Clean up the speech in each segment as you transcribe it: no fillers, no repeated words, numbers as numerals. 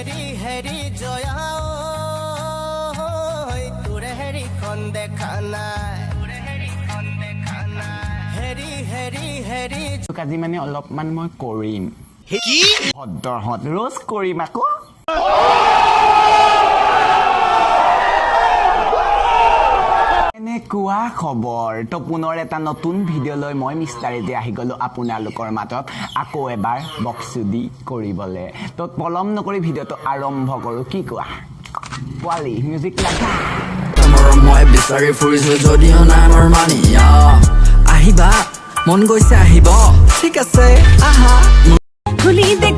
হেৰি হেৰি জয়া তোৰে হেৰিখন দেখা নাই হেৰি হেৰি হেৰি আজি মানে অলপমান মই কৰিম কি ভদ্ৰহত ৰোজ কৰিম আকৌ কোৱা খবৰ তো পুনৰ এটা নতুন ভিডিঅ' লৈ মই মিষ্টাৰেদি আহি গলো আপোনালোকৰ মাজত আকৌ এবাৰ বক্সুদি কৰিবলৈ তো পলম নকৰি ভিডিঅ'টো আৰম্ভ কৰো কি কোৱা পোৱালি মিউজিক লাগা মই বিচাৰি ফুৰিছো যদিও নাই মোৰ মানি আহিবা মন গৈছে আহিব ঠিক আছে আহা খুলি দে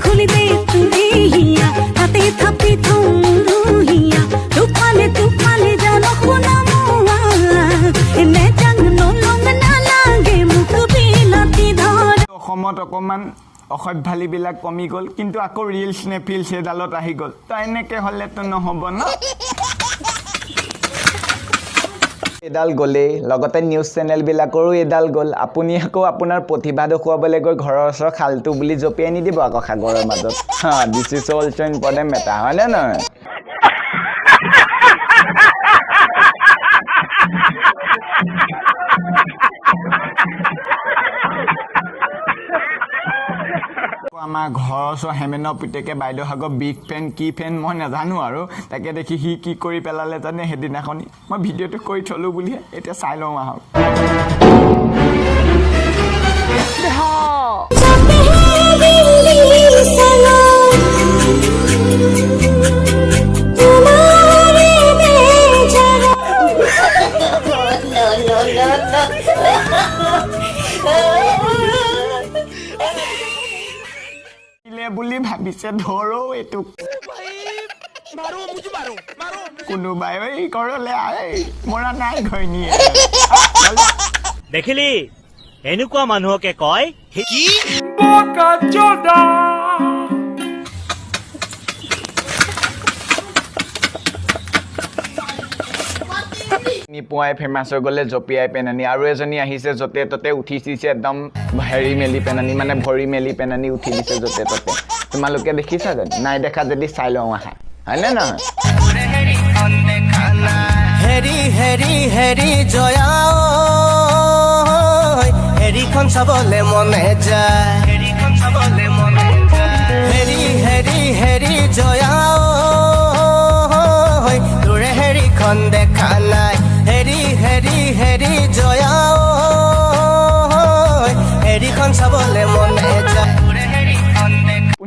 তুমি হিয়া তাতে থাপি থুহিয়া তুফালে জানো শুনা অসমত অকমান অসভ্যালিবিলাক কমি গ'ল কিন্তু আকৌ ৰিলছ নে ফিলছ এডালত আহি গ'ল তো এনেকে হ'লেতো নহ'ব ন এডাল গ'লেই লগতে নিউজ চেনেলবিলাকৰো এডাল গ'ল আপুনি আকৌ আপোনাৰ প্ৰতিভা দেখুৱাবলৈ গৈ ঘৰৰ ওচৰৰ খালটো বুলি জপিয়াই নিদিব আকৌ সাগৰৰ মাজত this is also' important matter হয়নে নহয় আমাৰ ঘৰৰ ওচৰ হেমেনৰ পিতেকে বাইদেউ ভাগৰ বিগ ফেন কি ফেন মই নাজানো আৰু তাকে দেখি সি কি কৰি পেলালে জানে সেইদিনাখনি মই ভিডিঅ'টো কৰি থলো বুলিহে এতিয়া চাই লওঁ আহক বুলি ভাবিছে ধৰো এইটো কোনোবাই এই ঘৰলৈ আহে মৰা নাই ঘৈণীয়ে দেখিলি এনেকুৱা মানুহকে কয় কি নিপুৱাই ফেমাছ হৈ গ'লে জপিয়াই পেনানি আৰু এজনী আহিছে য'তে ত'তে উঠি দিছে একদম হেৰি মেলি পেনানি মানে ভৰি মেলি পেনানি উঠি দিছে য'তে ত'তে তোমালোকে দেখিছা জানো নাই দেখা যদি চাই লওঁ আহা হয়নে নহয় হেৰি হেৰি হেৰি জয়া হেৰিখন চাবলৈ মনে যায় হেৰি হেৰি হেৰি জয়া তোৰে হেৰিখন দেখা নাই হেৰি হেৰি হেৰি জয়া হেৰিখন চাবলৈ মনে যায়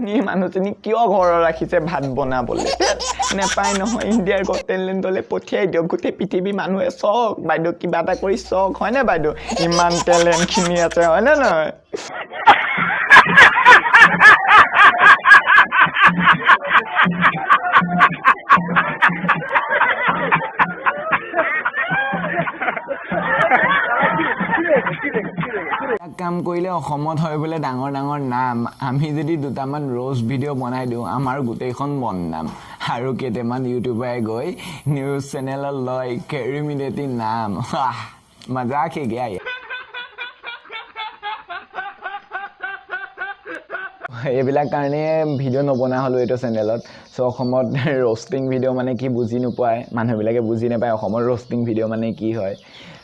আপুনি মানুহজনী কিয় ঘৰত ৰাখিছে ভাত বনাবলৈ নেপায় নহয় ইণ্ডিয়াৰ গট টেলেণ্টলৈ পঠিয়াই দিয়ক গোটেই পৃথিৱী মানুহে চাওক বাইদেউ কিবা এটা কৰি চাওক হয়নে বাইদেউ ইমান টেলেণ্টখিনি আছে হয়নে নহয় কাম কৰিলে অসমত হয় বোলে ডাঙৰ ডাঙৰ নাম আমি যদি দুটামান ৰোজ ভিডিঅ' বনাই দিওঁ আমাৰ গোটেইখন বদনাম আৰু কেইটামান ইউটিউবাৰে গৈ নিউজ চেনেলত লয় কেৰিমিনেটি নাম মজা কি গিয়া এইবিলাক কাৰণে ভিডিঅ' নবনা হ'লো এইটো চেনেলত চ' অসমত ৰ'ষ্টিং ভিডিঅ' মানে কি বুজি নোপোৱাই মানুহবিলাকে বুজি নাপায় অসমৰ ৰ'ষ্টিং ভিডিঅ' মানে কি হয়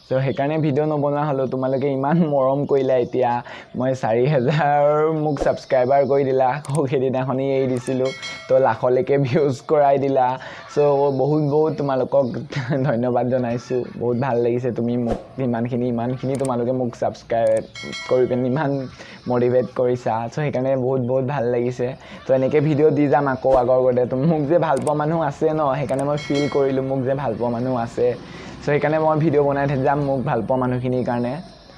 চ' সেইকাৰণে ভিডিঅ' নবনোৱা হ'লো তোমালোকে ইমান মৰম কৰিলা এতিয়া মই 4000 মোক ছাবস্ক্ৰাইবাৰ কৰি দিলা সেইদিনাখনি এৰি দিছিলোঁ তো লাখলৈকে ভিউজ কৰাই দিলা চ' বহুত তোমালোকক ধন্যবাদ জনাইছোঁ বহুত ভাল লাগিছে তুমি মোক ইমানখিনি তোমালোকে মোক ছাবস্ক্ৰাইব কৰি পিনে ইমান মটিভেট কৰিছা চ' সেইকাৰণে বহুত ভাল লাগিছে তো এনেকৈ ভিডিঅ' দি যাম আকৌ আগৰ গতে তো মোক যে ভাল পোৱা মানুহ আছে ন সেইকাৰণে মই ফিল কৰিলোঁ মোক যে ভাল পোৱা মানুহ আছে চ' সেইকাৰণে মই ভিডিঅ' বনাই যাম মোক ভাল পোৱা মানুহখিনিৰ কাৰণে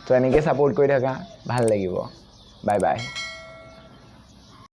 ত' এনেকৈ ছাপোৰ্ট কৰি থাকা ভাল লাগিব বাই বাই